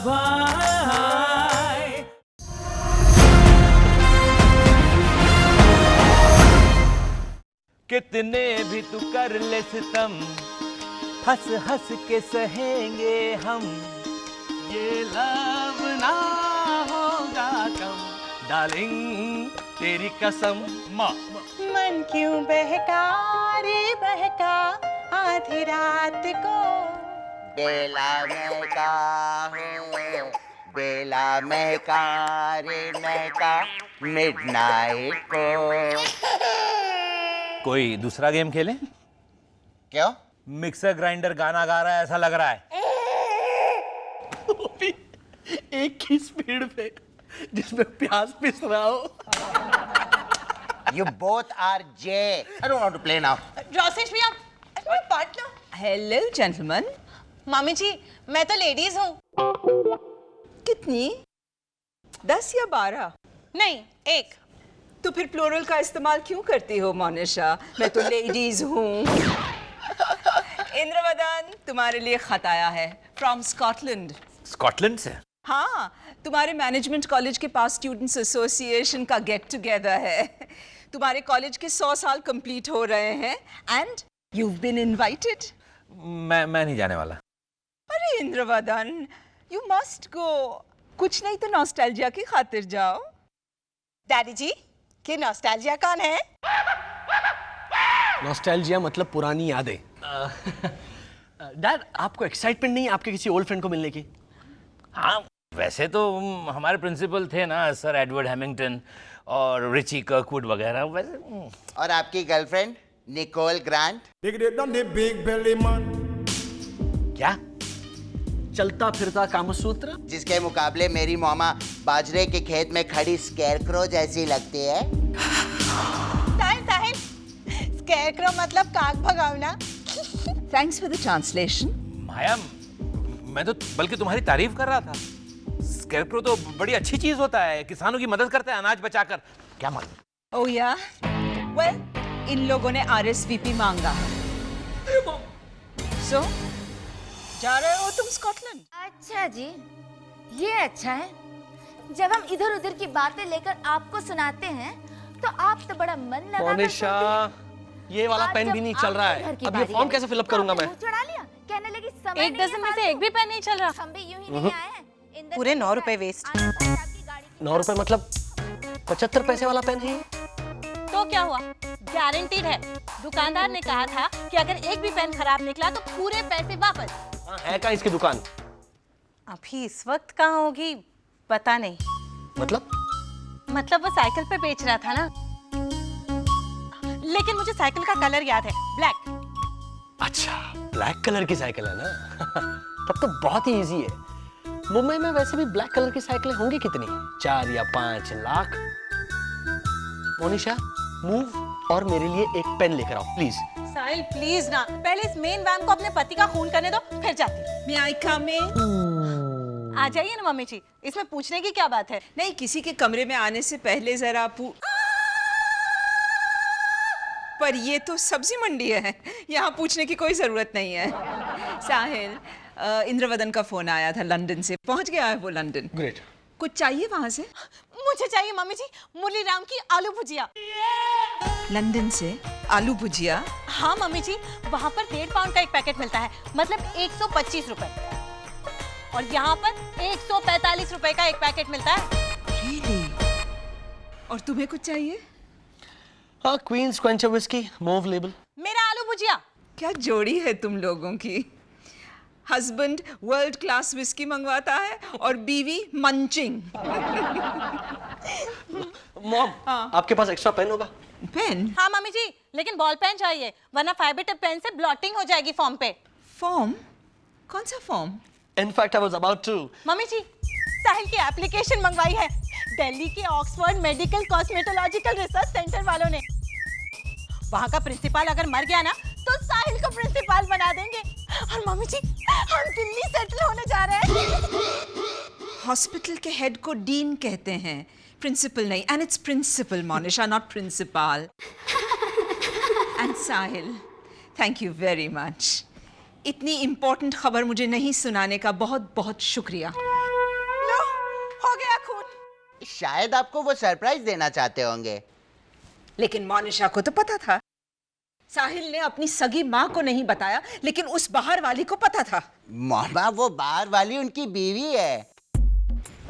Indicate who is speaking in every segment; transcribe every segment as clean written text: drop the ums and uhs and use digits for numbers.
Speaker 1: भाई। कितने भी तू कर ले सितम, हंस हंस के सहेंगे हम, ये लव ना होगा कम, डार्लिंग तेरी कसम।
Speaker 2: मन क्यों बहका रे बहका आधी रात को,
Speaker 3: बेला महका बेला महका रे महका मिडनाइट को।
Speaker 1: कोई दूसरा गेम खेलें?
Speaker 3: क्यों?
Speaker 1: मिक्सर ग्राइंडर गाना गा रहा है ऐसा लग रहा है।
Speaker 4: एक ही स्पीड पे जिसमें प्याज पिस रहा हो।
Speaker 3: You both are J. I don't want to play now.
Speaker 2: Rosesh भैया, my partner.
Speaker 5: Hello gentleman.
Speaker 2: मामी जी, मैं तो लेडीज हूँ।
Speaker 5: कितनी? 10 या 12?
Speaker 2: नहीं, एक।
Speaker 5: तो फिर प्लूरल का इस्तेमाल क्यों करती हो मोनिशा? मैं तो लेडीज हूँ। इंद्रवदन, तुम्हारे लिए खत आया है फ्रॉम स्कॉटलैंड।
Speaker 1: स्कॉटलैंड से?
Speaker 5: हाँ, तुम्हारे मैनेजमेंट कॉलेज के पास स्टूडेंट्स एसोसिएशन का गेट टुगेदर है। तुम्हारे कॉलेज के 100 साल कंप्लीट हो रहे हैं एंड you've been invited.
Speaker 1: मैं नहीं जाने वाला।
Speaker 5: अरे इंद्रवदन, you must go. कुछ नहीं तो नॉस्टैल्जिया की खातिर जाओ।
Speaker 2: डैडी जी, कि नॉस्टैल्जिया कौन है?
Speaker 4: नॉस्टैल्जिया मतलब पुरानी यादें। डैड, आपको एक्साइटमेंट नहीं है आपके किसी ओल्ड फ्रेंड को मिलने की?
Speaker 1: हाँ, वैसे तो हमारे प्रिंसिपल थे ना सर एडवर्ड हैमिंगटन और रिची कर्कवुड वगैरह। वैसे
Speaker 3: और आपकी गर्लफ्रेंड निकोल ग्रांट?
Speaker 1: क्या?
Speaker 4: चलता फिरता कामसूत्र?
Speaker 3: जिसके मुकाबले मेरी मौमा बाजरे के खेत में खड़ी स्केरक्रो जैसी लगती है।
Speaker 2: साहिल, स्केरक्रो मतलब काग भगावना।
Speaker 5: Thanks for the translation.
Speaker 1: माया, मैं तो बल्कि तुम्हारी तारीफ कर रहा था। स्केरक्रो तो बड़ी अच्छी चीज होता है, किसानों की मदद करता है अनाज बचाकर। क्या मालूम?
Speaker 5: Oh yeah? Well, इन लोगों ने RSVP मांगा है। So, जा रहे हो तुम स्कॉटलैंड?
Speaker 6: अच्छा जी, ये अच्छा है। जब हम इधर उधर की बातें लेकर आपको सुनाते हैं तो आप तो बड़ा मन लगा
Speaker 4: मोनिशा, ये वाला पेन भी नहीं चल रहा है। अब ये फॉर्म कैसे फिलअप करूंगा मैं?
Speaker 6: चढ़ा लिया, कहने लगी समय
Speaker 2: एक डजन में से एक भी पेन नहीं चल रहा।
Speaker 6: हम भी यूं ही नहीं आए हैं।
Speaker 2: पूरे 9 रुपए वेस्ट।
Speaker 4: 9 रुपए मतलब 75 पैसे वाला पेन है।
Speaker 7: तो क्या हुआ? गारंटीड है। दुकानदार ने कहा था कि अगर एक भी पेन खराब निकला तो पूरे पैसे वापस।
Speaker 4: है कहाँ इसकी दुकान?
Speaker 7: अभी इस वक्त कहाँ होगी पता नहीं।
Speaker 4: मतलब
Speaker 7: वो साइकिल पे बेच रहा था ना। लेकिन मुझे साइकिल का कलर याद है, ब्लैक।
Speaker 4: अच्छा, ब्लैक कलर की साइकिल है ना? तब तो बहुत ही इजी है। मुंबई में वैसे भी ब्लैक कलर की साइकिलें होंगी कितनी? 4 या 5 लाख। मोनिशा, मूव और मेरे लिए एक पेन लेकर आओ प्लीज।
Speaker 7: साहिल प्लीज ना, पहले इस मेन वैम को अपने पति का खून करने दो, फिर जाती।
Speaker 5: May I come in?
Speaker 7: आ जाइए ना मम्मी जी, इसमें पूछने की क्या बात है?
Speaker 5: नहीं, किसी के कमरे में आने से पहले जरा पर ये तो सब्जी मंडी है, यहाँ पूछने की कोई जरूरत नहीं है। साहिल, इंद्रवदन का फोन आया था लंदन से, पहुंच गया है वो लंदन।
Speaker 4: ग्रेट।
Speaker 5: कुछ चाहिए वहां से?
Speaker 7: मुझे चाहिए मम्मी जी मुरली राम की आलू भुजिया।
Speaker 5: लंदन से आलू भुजिया?
Speaker 7: हाँ मम्मी जी, वहाँ पर 1.5 पाउंड का एक पैकेट मिलता है, मतलब 125 रुपए। और यहाँ पर 145 रुपए का एक पैकेट मिलता है।
Speaker 5: Really? और तुम्हें कुछ चाहिए?
Speaker 4: हाँ, queens quencher whisky, move label.
Speaker 7: मेरा आलू भुजिया।
Speaker 5: क्या जोड़ी है तुम लोगों की। हस्बैंड वर्ल्ड क्लास विस्की मंगवाता है और बीवी मंचिंग।
Speaker 4: मॉम, आपके पास एक्स्ट्रा पेन होगा?
Speaker 5: पेन?
Speaker 7: हाँ मम्मी जी, लेकिन बॉल पेन चाहिए, वरना फाइबर टिप पेन से ब्लॉटिंग हो जाएगी फॉर्म पे।
Speaker 5: फॉर्म? कौन सा form?
Speaker 4: In fact, I was about to.
Speaker 7: Mummy ji, Sahil की एप्लीकेशन मंगवाई है दिल्ली के ऑक्सफोर्ड मेडिकल कॉस्मेटोलॉजिकल रिसर्च सेंटर वालों ने। वहाँ का प्रिंसिपल अगर मर गया ना तो साहिल को प्रिंसिपल बना देंगे। और मम्मी जी, हम दिल्ली सेटल होने जा रहे हैं।
Speaker 5: हॉस्पिटल के हेड को डीन कहते हैं, प्रिंसिपल नहीं। And it's principal Monisha, not principal. And Sahil, thank you very much. इतनी इम्पोर्टेंट खबर मुझे नहीं सुनाने का बहुत बहुत शुक्रिया।
Speaker 3: शायद आपको वो सरप्राइज देना चाहते होंगे।
Speaker 5: लेकिन मोनिशा को तो पता था। साहिल ने अपनी सगी माँ को नहीं बताया, लेकिन उस बाहर वाली को पता था।
Speaker 3: मामा, वो बाहर वाली उनकी बीवी है।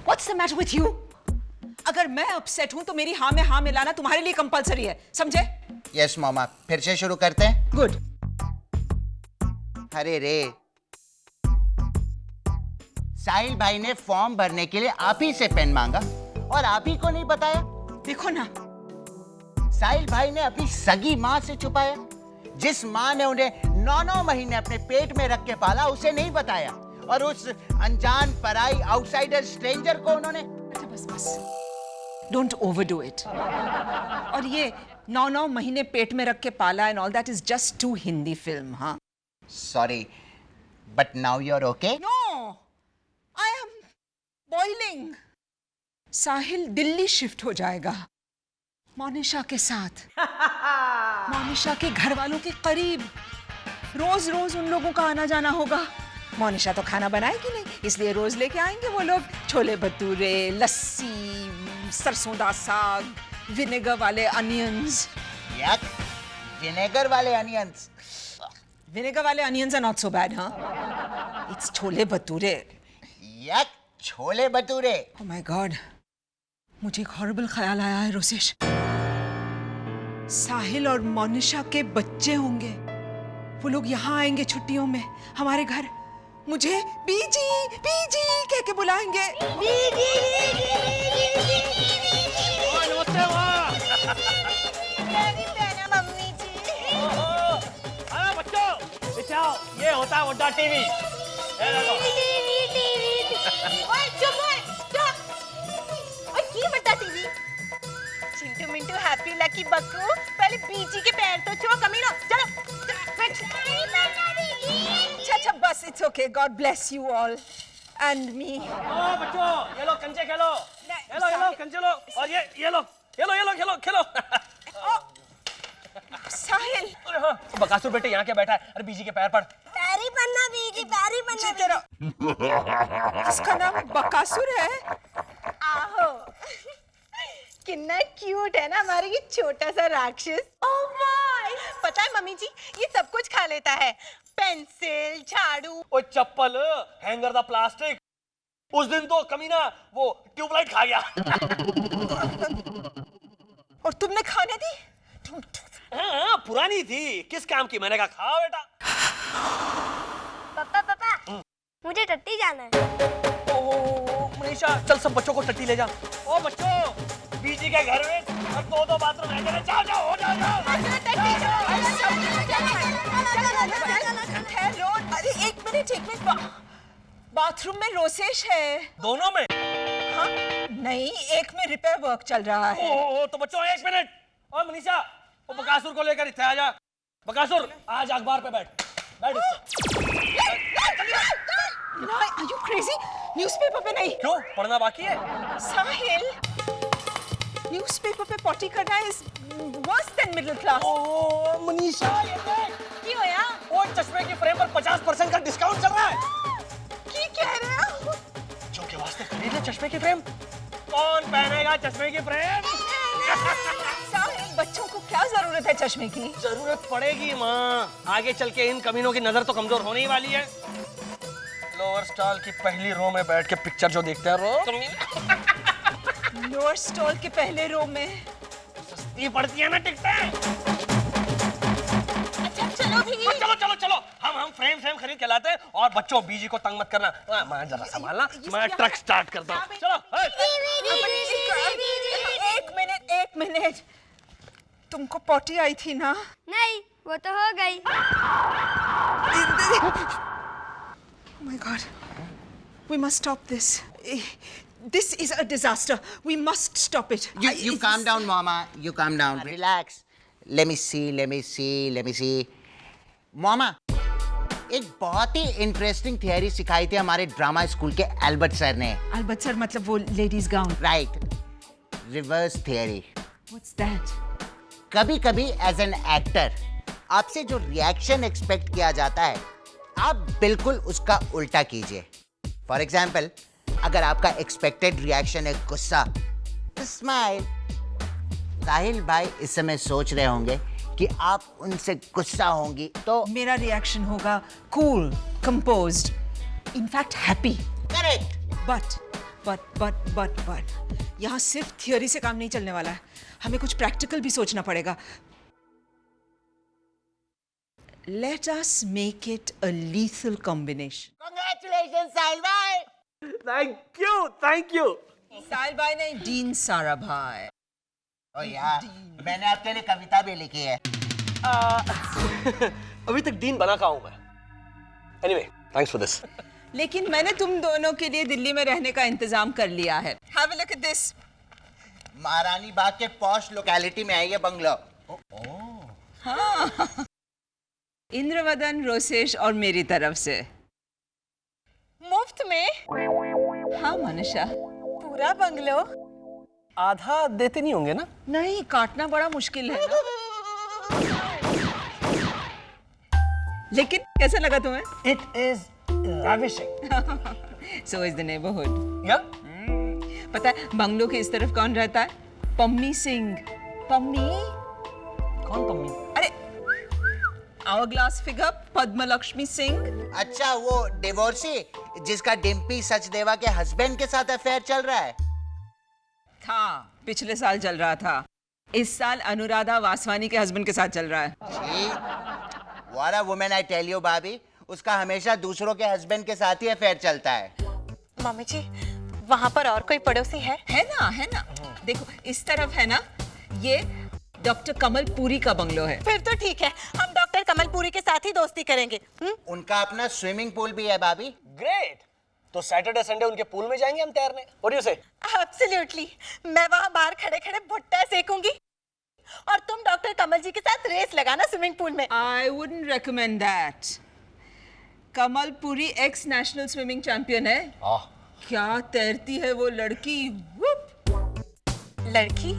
Speaker 5: What's the matter with you? अगर मैं अपसेट हूं तो मेरी हाँ में हाँ मिलाना तुम्हारे लिए कंपलसरी है, समझे?
Speaker 3: यस मामा, फिर से शुरू करते हैं।
Speaker 5: गुड।
Speaker 3: अरे रे, साहिल भाई ने फॉर्म भरने के लिए आप ही से पेन मांगा और आप ही को नहीं बताया।
Speaker 5: देखो ना,
Speaker 3: साहिल भाई ने अपनी सगी माँ से छुपाया। जिस माँ ने उन्हें 9 महीने अपने पेट में रख के पाला, उसे नहीं बताया। और उस अनजान, पराई, आउटसाइडर, स्ट्रेंजर को उन्होंने।
Speaker 5: बस बस, डोंट ओवरडू इट। और ये 9 महीने पेट में रख के पाला and all that is just too Hindi film. हाँ,
Speaker 3: sorry, but now you are okay.
Speaker 5: No, I am boiling. Sahil Delhi shift हो जाएगा मोनिशा के साथ, मोनिशा के घर वालों के करीब। रोज रोज उन लोगों का आना जाना होगा। मोनिशा तो खाना बनाएगी नहीं, इसलिए रोज लेके आएंगे वो लोग छोले भटूरे, लस्सी, सरसों दा साग, विनेगर वाले अनियंस।
Speaker 3: यक, विनेगर वाले अनियंस।
Speaker 5: विनेगर वाले onions are not so bad, हाँ? It's chole bhature.
Speaker 3: Yuck, chole bhature.
Speaker 5: Oh my god, मुझे एक हॉरिबल ख्याल आया है रोसेश। साहिल और मोनिशा के बच्चे होंगे। वो लोग यहाँ आएंगे छुट्टियों में हमारे घर। मुझे बीजी बीजी कह के बुलाएंगे।
Speaker 7: मम्मी जी।
Speaker 4: अरे बच्चों, बिचाओ, ये होता है वड्डा टीवी।
Speaker 7: ओए चुप ओए, चुप। ओए की बट्टा TV? Chintu Mintu happy lucky Bakku, पहले बीजी के पैर तो छुओ कमीनो। चलो।
Speaker 5: अच्छा बस, it's okay. God bless you all and me.
Speaker 4: ओ बच्चों, ये लो कंचे खेलो। ये लो कंचे लो। और ये लो खेलो।
Speaker 5: साहिल,
Speaker 4: अरे हाँ, बकासुर बेटे यहाँ क्या बैठा है? अरे बीजी के पैर पड़।
Speaker 7: पैरी बनना बीजी, पैरी बनना।
Speaker 5: तेरा इसका नाम बकासुर है?
Speaker 7: आहो, कितना क्यूट है ना हमारा ये छोटा सा राक्षस। ओह माय, पता है मम्मी जी, ये सब कुछ खा लेता है। पेंसिल, झाड़ू।
Speaker 4: ओ चप्पल, हैंगर दा प्लास्टिक। उस दिन तो कमीना वो ट्यूबलाइट खा गया।
Speaker 5: और तुमने खाने दी?
Speaker 4: हाँ, पुरानी थी, किस काम की? मैंने कहा खाओ बेटा।
Speaker 8: पापा मुझे टट्टी जाना है।
Speaker 4: ओह मनीषा, चल सब बच्चों को टट्टी ले जा। ओ बच्चों, बीजी के घर में और 2 बाथरूम है। जाओ हो जाओ।
Speaker 5: अरे एक मिनट, बाथरूम में रोसेश है।
Speaker 4: दोनों में?
Speaker 5: हाँ? नहीं, एक में रिपेयर वर्क चल रहा है।
Speaker 4: ओह तो बच्चों, एक मिनट। और मनीषा, वो बकासुर को लेकर इत्थे आ जा। बकासुर, आज अखबार पे बैठ।
Speaker 5: Are you crazy? न्यूज़पेपर पे नहीं।
Speaker 4: क्यों, पढ़ना बाकी है?
Speaker 5: साहिल, न्यूज़पेपर पे पॉटी करना is worse than middle class।
Speaker 4: ओह मनीषा, ये देख।
Speaker 7: क्यों यार?
Speaker 4: वो चश्मे की फ्रेम पर 50% का डिस्काउंट चल रहा है।
Speaker 5: की कह रहे हो?
Speaker 4: जो के वास्ते खरीद ले चश्मे की फ्रेम। कौन पहनेगा चश्मे की फ्रेम?
Speaker 5: साहिल, बच्चों को क्या जरूरत है चश्मे की?
Speaker 4: जरूरत पड़ेगी माँ, आगे चल के इन कमीनों की नजर तो कमजोर होने ही वाली है। लोअर स्टॉल की पहली रो में बैठ के पिक्चर जो देखते हैं
Speaker 5: लोअर स्टॉल के पहले रो में
Speaker 4: सस्ती पड़ती है ना टिकटें।
Speaker 7: अच्छा चलो भी।
Speaker 4: चलो हम फ्रेम खरीद के लाते हैं। और बच्चों, बीजी को तंग मत करना। मैं जरा संभालना, मैं ट्रक स्टार्ट करता हूँ। चलो।
Speaker 5: एक मिनट, तुमको पॉटी आई थी ना?
Speaker 8: नहीं, वो तो हो गई।
Speaker 5: Oh my God, we must stop this. This is a disaster. We must stop it.
Speaker 3: You calm down, Mama. You calm down. Relax. Let me see. Mama, एक बहुत ही इंटरेस्टिंग थियरी सिखाई थी हमारे ड्रामा स्कूल के Albert sir ने।
Speaker 5: Albert sir मतलब वो ladies gown?
Speaker 3: Right, reverse theory.
Speaker 5: What's that?
Speaker 3: कभी-कभी एज एन एक्टर आपसे जो रिएक्शन एक्सपेक्ट किया जाता है, आप बिल्कुल उसका उल्टा कीजिए। फॉर एग्जाम्पल, अगर आपका एक्सपेक्टेड रिएक्शन है गुस्सा, स्माइल। साहिल भाई इस समय सोच रहे होंगे कि आप उनसे गुस्सा होंगी तो
Speaker 5: मेरा रिएक्शन होगा cool, composed, in fact happy.
Speaker 3: Correct.
Speaker 5: But यहाँ सिर्फ थियोरी से काम नहीं चलने वाला है, हमें कुछ प्रैक्टिकल भी सोचना पड़ेगा। Let us make it a lethal combination.
Speaker 3: Congratulations साहिल भाई।
Speaker 4: Thank you.
Speaker 5: साहिल भाई नहीं, डीन सारा भाई।
Speaker 3: ओ यार, मैंने आपके लिए कविता भी लिखी है।
Speaker 4: अभी तक डीन बना कहाँ हूँ मैं। Anyway, thanks for this.
Speaker 5: लेकिन मैंने तुम दोनों के लिए दिल्ली में रहने का इंतजाम कर लिया है। Have a look at this.
Speaker 3: महारानी बाग के पॉश लोकेलिटी में है ये बंगलो।
Speaker 5: हाँ। इंद्रवदन, रोसेश और मेरी तरफ से।
Speaker 7: मुफ्त में?
Speaker 5: हाँ मनीषा।
Speaker 7: पूरा बंगलो?
Speaker 4: आधा देते नहीं होंगे ना?
Speaker 5: नहीं, काटना बड़ा मुश्किल है ना। लेकिन कैसा लगा तुम्हें?
Speaker 4: It is ravishing.
Speaker 5: So is the neighborhood.
Speaker 4: Yeah?
Speaker 5: पता है बंगलो के इस तरफ कौन रहता है? पम्मी सिंह। पम्मी?
Speaker 4: कौन पम्मी?
Speaker 5: अरे आवर-ग्लास फिगर पद्मलक्ष्मी सिंह।
Speaker 3: अच्छा, वो डिवोर्सी जिसका डिम्पी सचदेवा के हस्बैंड के साथ अफेयर चल रहा है।
Speaker 5: था, पिछले साल चल रहा था। इस साल अनुराधा वासवानी के हस्बैंड के साथ चल रहा है।
Speaker 3: What a woman I tell you, भाभी। उसका हमेशा दूसरों के हस्बैंड के साथ ही अफेयर चलता है।
Speaker 7: मम्मी जी, वहाँ पर और कोई पड़ोसी है?
Speaker 5: है ना। देखो इस तरफ है ना, ये डॉक्टर कमल पुरी का बंगलो है।
Speaker 7: फिर तो ठीक है, हम डॉक्टर कमलपुरी के साथ ही दोस्ती करेंगे।
Speaker 3: उनका अपना स्विमिंग पूल भी है भाभी।
Speaker 4: Great. तो सैटरडे संडे उनके पूल में जाएंगे हम तैरने। What do you say?
Speaker 7: Absolutely. मैं वहाँ बाहर खड़े-खड़े भुट्टा सेकूंगी और तुम डॉक्टर कमल जी के साथ रेस लगाना स्विमिंग पूल में।
Speaker 5: I wouldn't recommend that. Kamal Puri x national swimming champion है। क्या तैरती है वो लड़की।
Speaker 7: लड़की?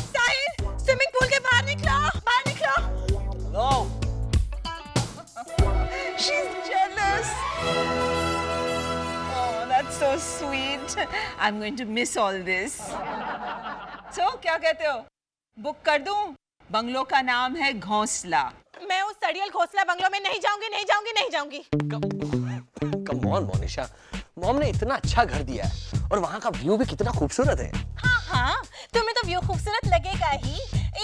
Speaker 7: साहिल, स्विमिंग पूल के बाहर निकलो, बाहर निकलो।
Speaker 4: No.
Speaker 5: She's jealous. Oh, that's so sweet. I'm going to miss all this. So, क्या कहते हो? बुक कर दूं? बंगलो का नाम है घोंसला।
Speaker 7: मैं उस सड़ियल घोंसला बंगलो में नहीं जाऊंगी।
Speaker 4: Come on, Monisha. मॉम ने इतना अच्छा घर दिया है और वहाँ का व्यू भी कितना खूबसूरत है।
Speaker 7: हाँ, तुम्हें तो व्यू खूबसूरत लगेगा ही।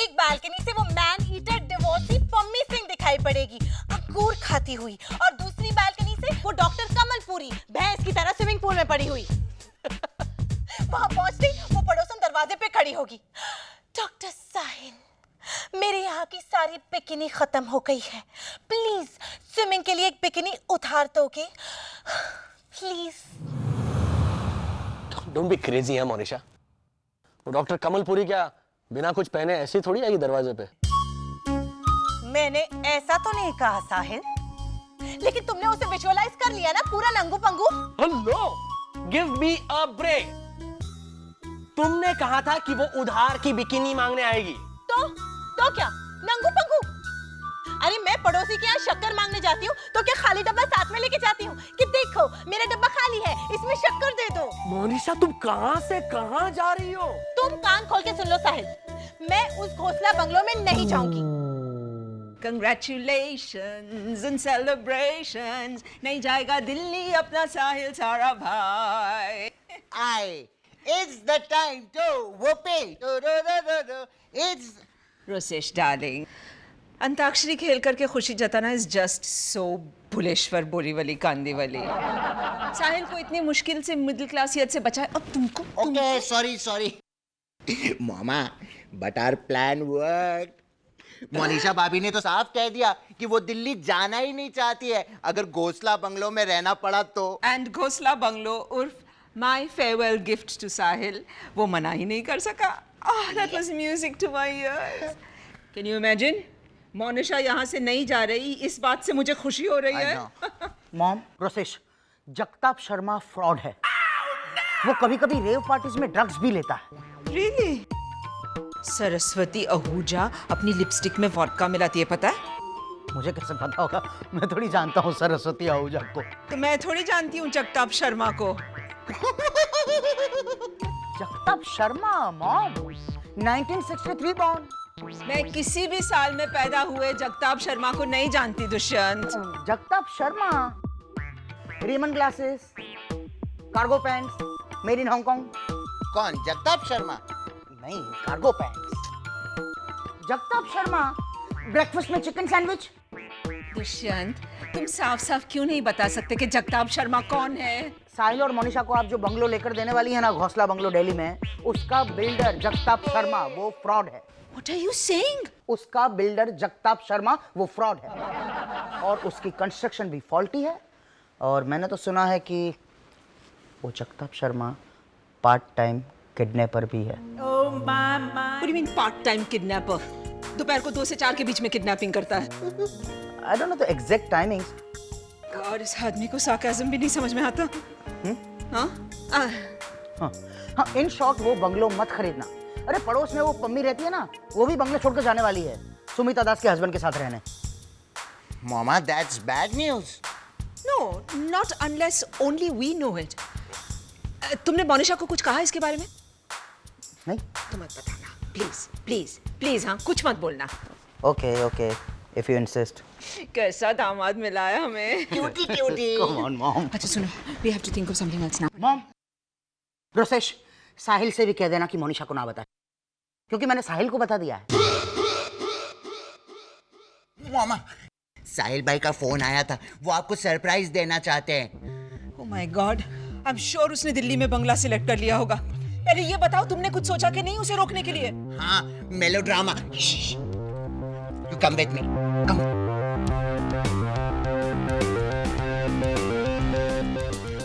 Speaker 7: एक बालकनी से वो man eater divorcee Pammi Singh दिखाई पड़ेगी, अंगूर खाती हुई, और दूसरी बालकनी से वो डॉक्टर कमलपुरी भैंस की तरह स्विमिंग पूल में पड़ी हुई। वहाँ पहुंचते ही वो पड़ोसन दरवाजे पे खड़ी होगी। डॉक्टर साहिल, मेरे यहाँ की सारी बिकिनी खत्म हो गई है, प्लीज स्विमिंग के लिए एक बिकिनी उधार दोगे प्लीज।
Speaker 4: Don't be crazy है मोनिशा। वो डॉक्टर कमलपुरी क्या बिना कुछ पहने ऐसी थोड़ी आएगी दरवाजे पे।
Speaker 7: मैंने ऐसा तो नहीं कहा साहिल, लेकिन तुमने उसे विजुअलाइज कर लिया ना पूरा नंगू पंगू।
Speaker 4: Hello, give me a break. तुमने कहा था कि वो उधार की बिकिनी मांगने आएगी।
Speaker 7: तो क्या नंगू पंगू? अरे मैं पड़ोसी के यहाँ शक्कर मांगने जाती हूँ तो क्या खाली डब्बा साथ में लेके जाती हूँ कि देखो मेरा डब्बा खाली है, इसमें शक्कर दे दो।
Speaker 4: मोनिशा, तुम कहाँ से कहाँ जा रही हो?
Speaker 7: तुम कान खोल के सुन लो साहिल, मैं उस घोंसला बंगलो में नहीं जाऊंगी।
Speaker 5: Congratulations and celebrations, नहीं जाएगा दिल्ली अपना साहिल सारा भाई।
Speaker 3: It's the time to whoopee. It's
Speaker 5: Rosesh darling, antakshari खेल करके खुशी जताना is just so Bhuleshwar Borivali Kandivali. Sahil को इतनी मुश्किल से मिडिल क्लासियत से बचाए, अब तुमको
Speaker 3: okay, sorry. Mama, but our plan worked. Monisha भाभी ने तो साफ कह दिया कि वो दिल्ली जाना ही नहीं चाहती है अगर घोंसला बंगलो में रहना पड़ा तो।
Speaker 5: एंड घोंसला बंगलो उर्फ my farewell gift to Sahil वो मना ही नहीं कर सका। That was music to my ears. Can you imagine? Monisha यहाँ से नहीं जा रही, इस बात से मुझे खुशी हो रही है।
Speaker 9: मॉम, रोसेश, जगताप शर्मा फ्रॉड है। वो कभी-कभी रेव पार्टीज में ड्रग्स भी लेता है।
Speaker 5: रियली? सरस्वती आहूजा अपनी लिपस्टिक में वोडका मिलाती है, पता है?
Speaker 9: मुझे कैसे पता होगा? मैं थोड़ी जानता हूँ सरस्वती आहूजा को।
Speaker 5: तो मैं थोड़ी जानती हूँ जगताप शर्मा को।
Speaker 9: Jagtap Sharma, mom, 1963 born.
Speaker 5: मैं किसी भी साल में पैदा हुए जगताप शर्मा को नहीं जानती Dushyant.
Speaker 9: Jagtap Sharma, Ray-Ban glasses, cargo pants, made in Hong.
Speaker 3: Kong, Jagtap Sharma?
Speaker 9: नहीं, cargo pants. Jagtap Sharma, breakfast में चिकन सैंडविच।
Speaker 5: दुष्यंत, तुम साफ साफ क्यों नहीं बता सकते कि जगताप शर्मा कौन है?
Speaker 9: साहिल और मोनिशा को आप जो बंगलो लेकर देने वाली है ना, घोंसला बंगलो दिल्ली में, उसका बिल्डर जगताप शर्मा वो फ्रॉड है।
Speaker 5: What are you saying?
Speaker 9: उसका बिल्डर जगताप शर्मा वो फ्रॉड है और उसकी कंस्ट्रक्शन भी फॉल्टी है। और मैंने तो सुना है कि वो Jagtap Sharma part time kidnapper भी है।
Speaker 5: What do you mean part time kidnapper? दोपहर को 2 से 4 के बीच में किडनैपिंग करता है।
Speaker 9: I don't know the exact timings.
Speaker 5: God, इस आदमी को sarcasm भी नहीं समझ में आता। हाँ?
Speaker 9: हाँ, इन शॉर्ट वो बंगलो मत खरीदना। अरे पड़ोस में वो पम्मी रहती है ना, वो भी बंगले छोड़कर जाने वाली है सुमिता दास के हस्बैंड के साथ रहने।
Speaker 3: Mama, that's bad news.
Speaker 5: No, not unless only we know it. तुमने मोनिशा को कुछ कहा इसके बारे में?
Speaker 9: नहीं?
Speaker 5: तो मत बताना, प्लीज, प्लीज, प्लीज। हाँ, कुछ मत बोलना।
Speaker 9: Okay, okay, if you insist.
Speaker 5: कैसा दामाद मिला है हमें।
Speaker 3: Cutie, cutie.
Speaker 9: Come on, mom.
Speaker 5: अच्छा सुनो, we have to think of something else now.
Speaker 9: Mom, Rosesh, Sahil से भी कह देना कि मोनिशा को ना बताए, क्योंकि मैंने साहिल को बता दिया है।
Speaker 3: मामा, साहिल भाई का फोन आया था, वो आपको सरप्राइज देना चाहते हैं।
Speaker 5: Oh my God, I'm sure उसने दिल्ली में बंगला सिलेक्ट कर लिया होगा। पहले ये बताओ, तुमने कुछ सोचा कि नहीं उसे रोकने के लिए?
Speaker 3: हाँ, melodrama. You come with me. Come.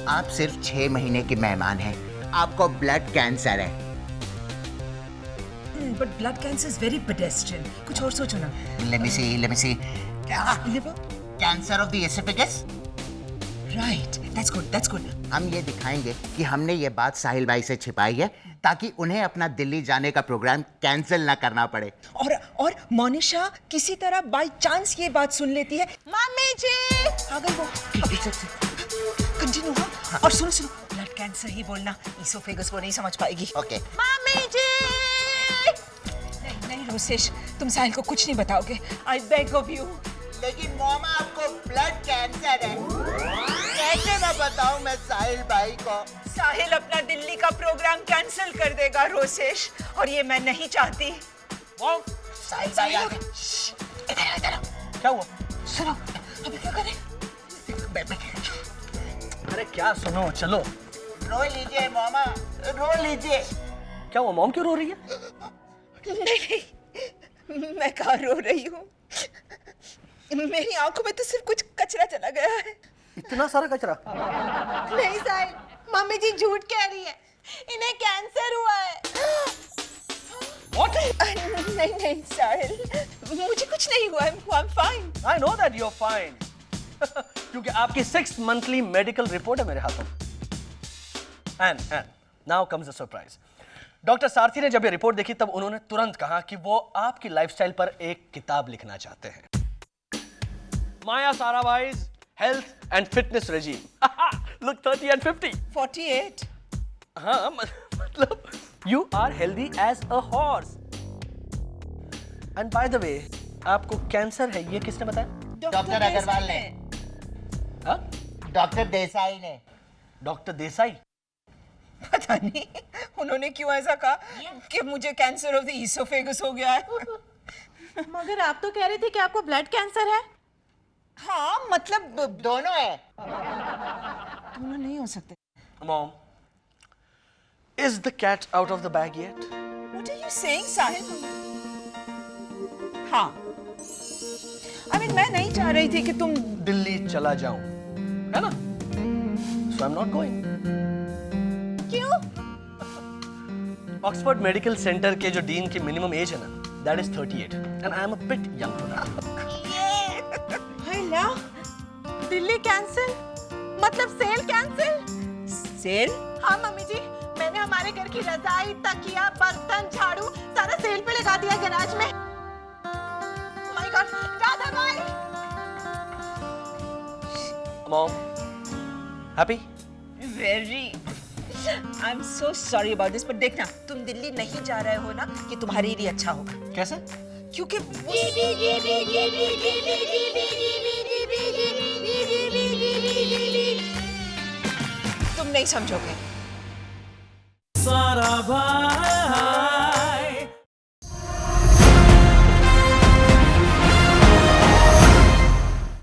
Speaker 3: आप सिर्फ 6 महीने के मेहमान हैं। आपको ब्लड कैंसर है।
Speaker 5: But blood cancer is very pedestrian. कुछ और सोचो ना।
Speaker 3: Let me see.
Speaker 5: Liver?
Speaker 3: Cancer of the esophagus?
Speaker 5: Right, that's good.
Speaker 3: हम ये दिखाएंगे कि हमने ये बात साहिल भाई से छिपाई है, ताकि उन्हें अपना दिल्ली जाने का प्रोग्राम कैंसिल ना करना पड़े।
Speaker 5: और मोनिशा किसी तरह बाय चांस ये बात सुन लेती है।
Speaker 7: मम्मी जी,
Speaker 5: आ गई वो। कंटिन्यू। हाँ, और सुनो, ब्लड कैंसर ही बोलना, इसोफेगस वो नहीं समझ पाएगी।
Speaker 3: ओके।
Speaker 7: मम्मी जी।
Speaker 5: नहीं रोसेश, तुम साहिल को कुछ नहीं बताओगे। I beg of you.
Speaker 3: लेकिन मामा, आपको ब्लड कैंसर है। कैसे मैं बताऊं मैं साहिल भाई को?
Speaker 5: साहिल अपना दिल्ली का प्रोग्राम कैंसिल कर देगा रोसेश, और ये मैं नहीं चाहती।
Speaker 3: साहिल भाई आ गए। इधर।
Speaker 4: क्या हुआ?
Speaker 5: सुनो, अभी क्या करें?
Speaker 4: अरे क्या सुनो, चलो।
Speaker 3: रो लीजिए मामा, रो लीजिए।
Speaker 4: क्या हुआ, मॉम क्यों रो रही है?
Speaker 5: नहीं, मैं कहाँ रो रही हूँ। मेरी आंखों में तो सिर्फ कुछ कचरा चला गया है।
Speaker 4: इतना सारा कचरा?
Speaker 7: नहीं साहिल, मम्मी जी झूठ कह रही है, इन्हें कैंसर हुआ है।
Speaker 4: What?
Speaker 5: नहीं साहिल, मुझे कुछ नहीं हुआ है। I'm fine.
Speaker 4: I know that you're fine. क्योंकि आपकी 6th monthly medical report है मेरे हाथों में। And now comes the surprise. Doctor सारथी ने जब ये रिपोर्ट देखी, तब उन्होंने तुरंत कहा कि वो आपकी लाइफस्टाइल पर एक किताब लिखना चाहते हैं। माया साराभाई's health and fitness regime. Look 30 and 50.
Speaker 5: 48.
Speaker 4: हाँ, मतलब you are healthy as a horse. And by the way, आपको कैंसर है, ये किसने बताया?
Speaker 3: डॉक्टर अग्रवाल ने।
Speaker 4: हाँ?
Speaker 3: डॉक्टर देसाई ने।
Speaker 4: डॉक्टर देसाई?
Speaker 5: पता नहीं उन्होंने क्यों ऐसा कहा कि मुझे कैंसर ऑफ द ईसोफेगस हो गया है।
Speaker 7: मगर आप तो कह रहे थे कि आपको ब्लड कैंसर है।
Speaker 5: हाँ, मतलब
Speaker 3: दोनों है।
Speaker 5: दोनों नहीं हो सकते।
Speaker 4: Mom, is the cat out of the bag yet?
Speaker 5: What are you saying, साहिल? हाँ, I mean, मैं नहीं चाह रही थी कि तुम
Speaker 4: दिल्ली चला जाऊं, है ना? So I'm not going.
Speaker 7: क्यों?
Speaker 4: ऑक्सफोर्ड मेडिकल सेंटर के जो डीन की मिनिमम एज है ना, that is 38, and I am a bit young for that.
Speaker 5: Hello,
Speaker 7: Delhi cancel मतलब सेल कैंसिल?
Speaker 5: सेल?
Speaker 7: हाँ मम्मी जी, मैंने हमारे घर की रजाई, तकिया, बर्तन, झाड़ू सारा सेल पे लगा दिया गैराज में। माय गॉड, राधा भाई।
Speaker 4: Mom, happy?
Speaker 5: Very, I am so sorry about this, पर देखना तुम दिल्ली नहीं जा रहे हो ना कि तुम्हारे लिए अच्छा होगा।
Speaker 4: कैसे?
Speaker 5: क्योंकि तुम नहीं समझोगे।
Speaker 1: सारा भार